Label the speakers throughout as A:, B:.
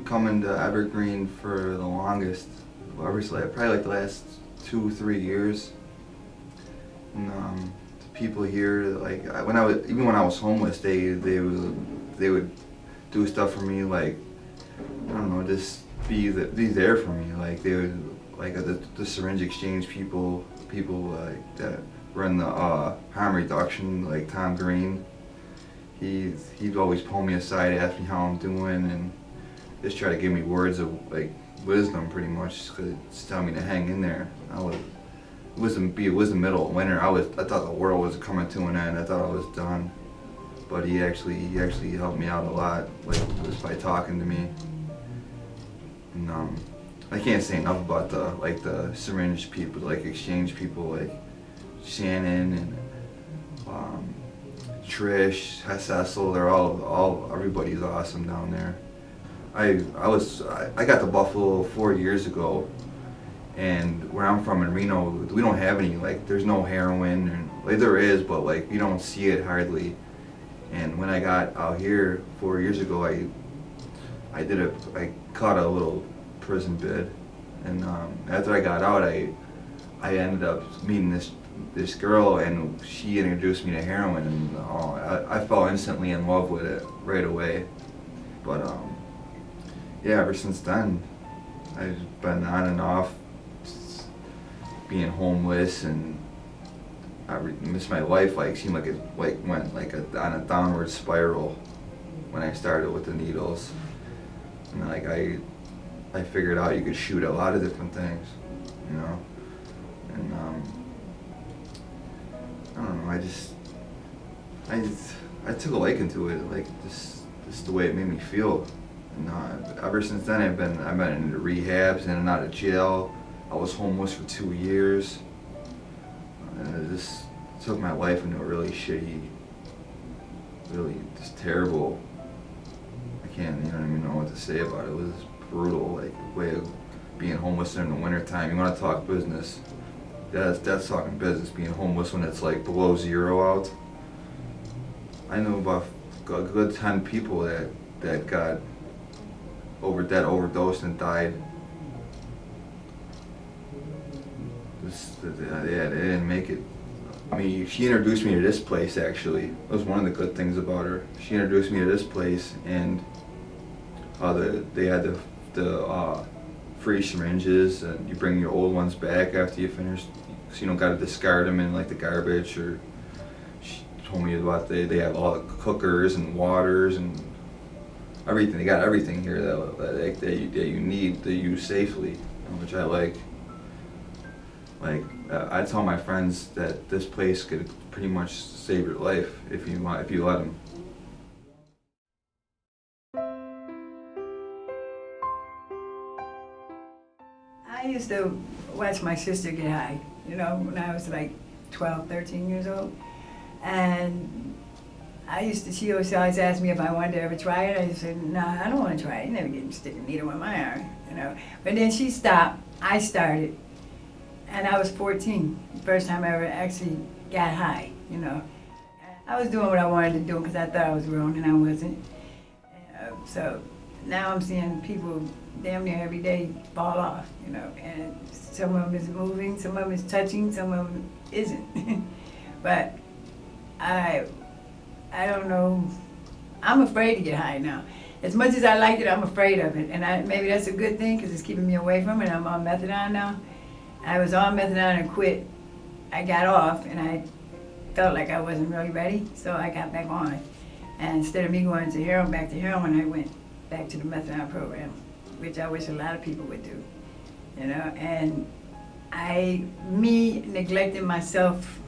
A: been coming to Evergreen for the longest, probably like the last 2, 3 years. And the people here, like even when I was homeless, they would do stuff for me, like I don't know, just be there for me. Like they would like the syringe exchange people like that run the harm reduction, like Tom Green. He'd always pull me aside, ask me how I'm doing, and just try to give me words of like wisdom, pretty much, just tell me to hang in there. It was the middle of winter. I thought the world was coming to an end. I thought I was done. But he actually helped me out a lot, like just by talking to me. And I can't say enough about the syringe people, like exchange people, like Shannon and Trish, Cecil. They're everybody's awesome down there. I got to Buffalo 4 years ago, and where I'm from in Reno, we don't have any, like, there's no heroin, and like there is, but like you don't see it hardly. And when I got out here 4 years ago, I caught a little prison bid, and after I got out, I ended up meeting this girl, and she introduced me to heroin, and I fell instantly in love with it right away. But yeah, ever since then, I've been on and off, just being homeless, and I miss my life. Like seemed like it went on a downward spiral when I started with the needles, and like I figured out you could shoot a lot of different things, you know, and I don't know. I took a liking to it, like just the way it made me feel. And ever since then, I've been into rehabs, in and out of jail. I was homeless for 2 years, and it just took my life into a really shitty, really just terrible. I can't even know what to say about it. It was brutal, like way of being homeless in the wintertime. You want to talk business? That's talking business. Being homeless when it's like below zero out. I know about a good 10 people that got overdosed and died. They didn't make it. I mean, she introduced me to this place, actually. That was one of the good things about her. She introduced me to this place, and they had the free syringes, and you bring your old ones back after you finish, so you don't got to discard them in like the garbage. Or she told me about they have all the cookers and waters and everything. They got everything here that you need to use safely, which I like. Like I tell my friends that this place could pretty much save your life if you let them.
B: I used to watch my sister get high, when I was like 12, 13 years old. And she always asked me if I wanted to ever try it. I said, nah, I don't want to try it. You never get me stick a needle in my arm, But then she stopped, I started, and I was 14, the first time I ever actually got high, I was doing what I wanted to do because I thought I was grown and I wasn't. So now I'm seeing people damn near every day fall off, and some of them is moving, some of them is touching, some of them isn't. But I don't know, I'm afraid to get high now. As much as I like it, I'm afraid of it, and maybe that's a good thing because it's keeping me away from it. I'm on methadone now. I was on methadone and quit. I got off and I felt like I wasn't really ready, so I got back on. And instead of me going back to heroin, I went back to the methadone program, which I wish a lot of people would do, And me neglecting myself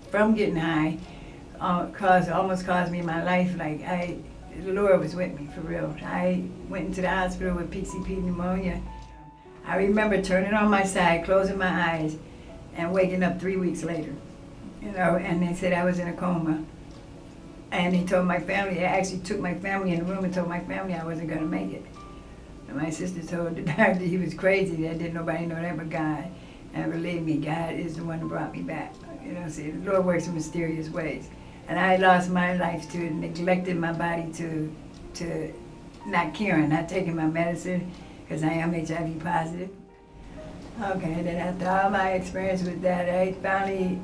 B: from getting high almost caused me my life. Like the Lord was with me for real. I went into the hospital with PCP pneumonia. I remember turning on my side, closing my eyes, and waking up 3 weeks later, and they said I was in a coma. And he told my family, I actually took my family in the room and told my family I wasn't gonna make it. And my sister told the doctor he was crazy, that didn't nobody know that but God. And believe me, God is the one who brought me back. See, the Lord works in mysterious ways. And I lost my life to neglecting my body to not caring, not taking my medicine, because I am HIV positive. Okay, then after all my experience with that, I finally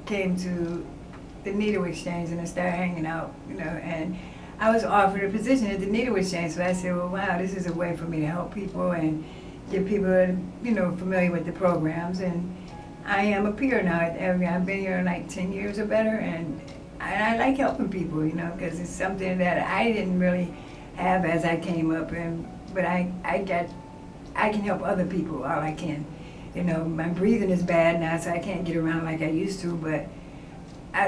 B: came to the needle exchange and I started hanging out, and I was offered a position at the needle exchange, so I said, well, wow, this is a way for me to help people and get people, familiar with the programs. And I am a peer now at Evergreen. I've been here like 10 years or better, and I like helping people, because it's something that I didn't really have as I came up, but I can help other people all I can. My breathing is bad now, so I can't get around like I used to, but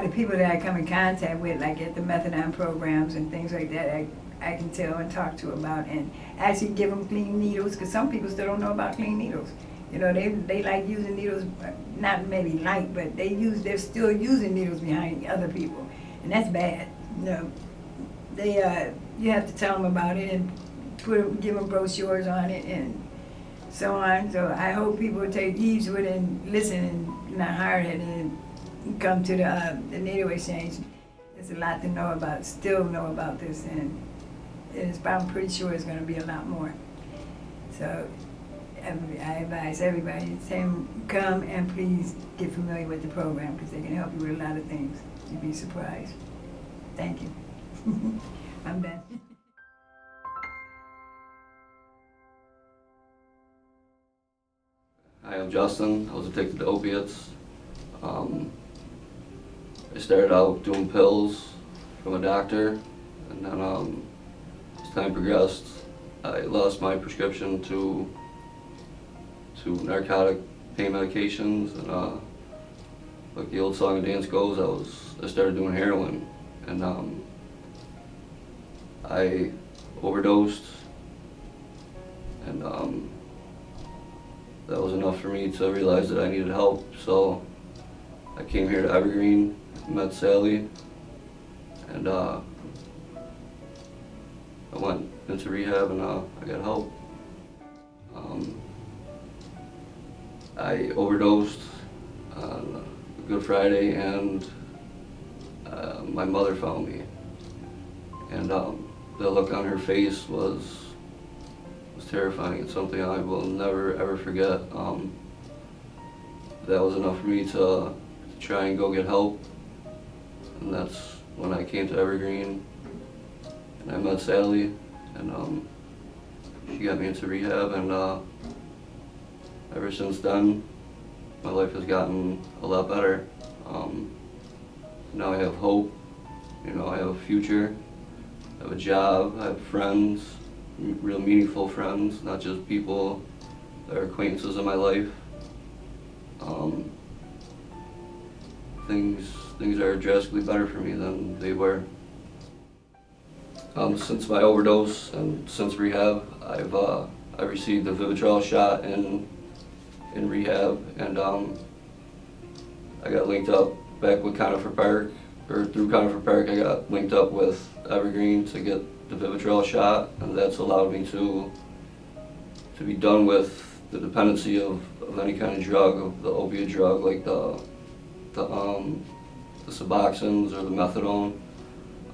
B: the people that I come in contact with, like at the methadone programs and things like that, I can tell and talk to about, and actually give them clean needles, because some people still don't know about clean needles. They like using needles, not maybe like, but they're still using needles behind other people, and that's bad. You have to tell them about it and give them brochures on it and so on. So I hope people take heed to it and listen and not hard-headed and come to the needle exchange. There's a lot to know about, still know about this, and I'm pretty sure it's going to be a lot more. So I advise everybody to come and please get familiar with the program, because they can help you with a lot of things. You'd be surprised. Thank you. I'm done.
C: Hi, I'm Justin. I was addicted to opiates. I started out doing pills from a doctor, and then as time progressed, I lost my prescription to narcotic pain medications, and like the old song and dance goes, I started doing heroin, and I overdosed, and that was enough for me to realize that I needed help. So I came here to Evergreen, met Sally, and I went into rehab, and I got help. I overdosed on Good Friday, and my mother found me, and the look on her face was terrifying. It's something I will never ever forget. That was enough for me to try and go get help, and that's when I came to Evergreen and I met Sally, and she got me into rehab, and ever since then my life has gotten a lot better. Now I have hope, I have a future, I have a job, I have friends, real meaningful friends, not just people that are acquaintances in my life. Things are drastically better for me than they were. Since my overdose and since rehab, I've received a Vivitrol shot in rehab, and I got linked up back with Conifer Park, or through Conifer Park I got linked up with Evergreen to get the Vivitrol shot, and that's allowed me to be done with the dependency of any kind of drug, of the opiate drug, like the Suboxones or the methadone.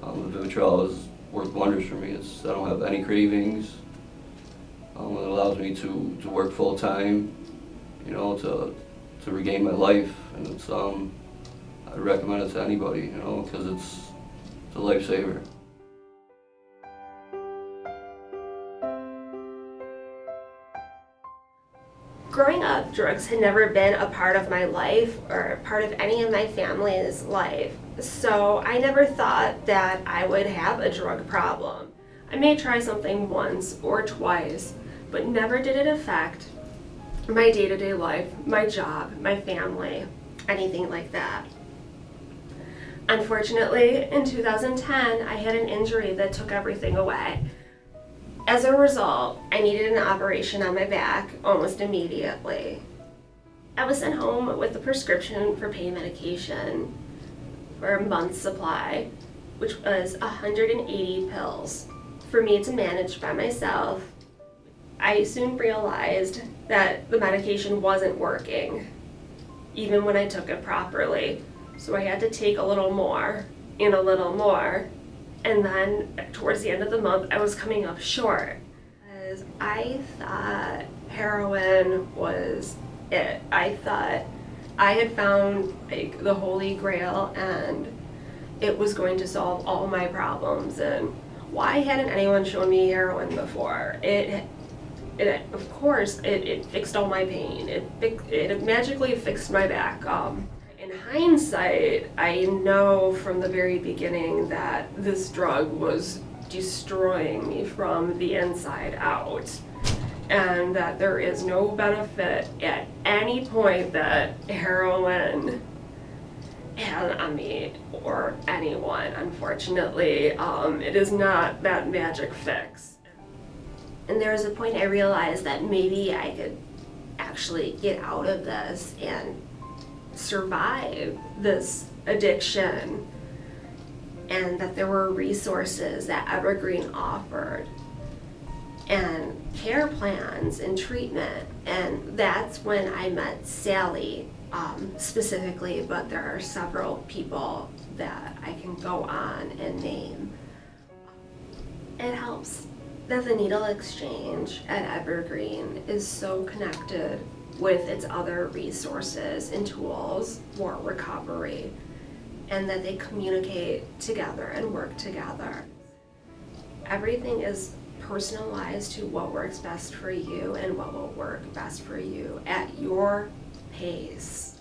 C: The Vivitrol has worked wonders for me. I don't have any cravings. It allows me to work full time, to regain my life, and it's I recommend it to anybody, because it's a lifesaver.
D: Growing up, drugs had never been a part of my life or part of any of my family's life, so I never thought that I would have a drug problem. I may try something once or twice, but never did it affect my day-to-day life, my job, my family, anything like that. Unfortunately, in 2010, I had an injury that took everything away. As a result, I needed an operation on my back almost immediately. I was sent home with a prescription for pain medication for a month's supply, which was 180 pills for me to manage by myself. I soon realized that the medication wasn't working, even when I took it properly. So I had to take a little more and a little more And then towards the end of the month, I was coming up short. Because I thought heroin was it. I thought I had found like the holy grail and it was going to solve all my problems. And why hadn't anyone shown me heroin before? It of course, it fixed all my pain. It magically fixed my back. In hindsight, I know from the very beginning that this drug was destroying me from the inside out, and that there is no benefit at any point that heroin had on me or anyone, unfortunately. It is not that magic fix. And there was a point I realized that maybe I could actually get out of this and survive this addiction, and that there were resources that Evergreen offered and care plans and treatment. And that's when I met Sally specifically, but there are several people that I can go on and name. It helps that the needle exchange at Evergreen is so connected with its other resources and tools for recovery, and that they communicate together and work together. Everything is personalized to what works best for you and what will work best for you at your pace.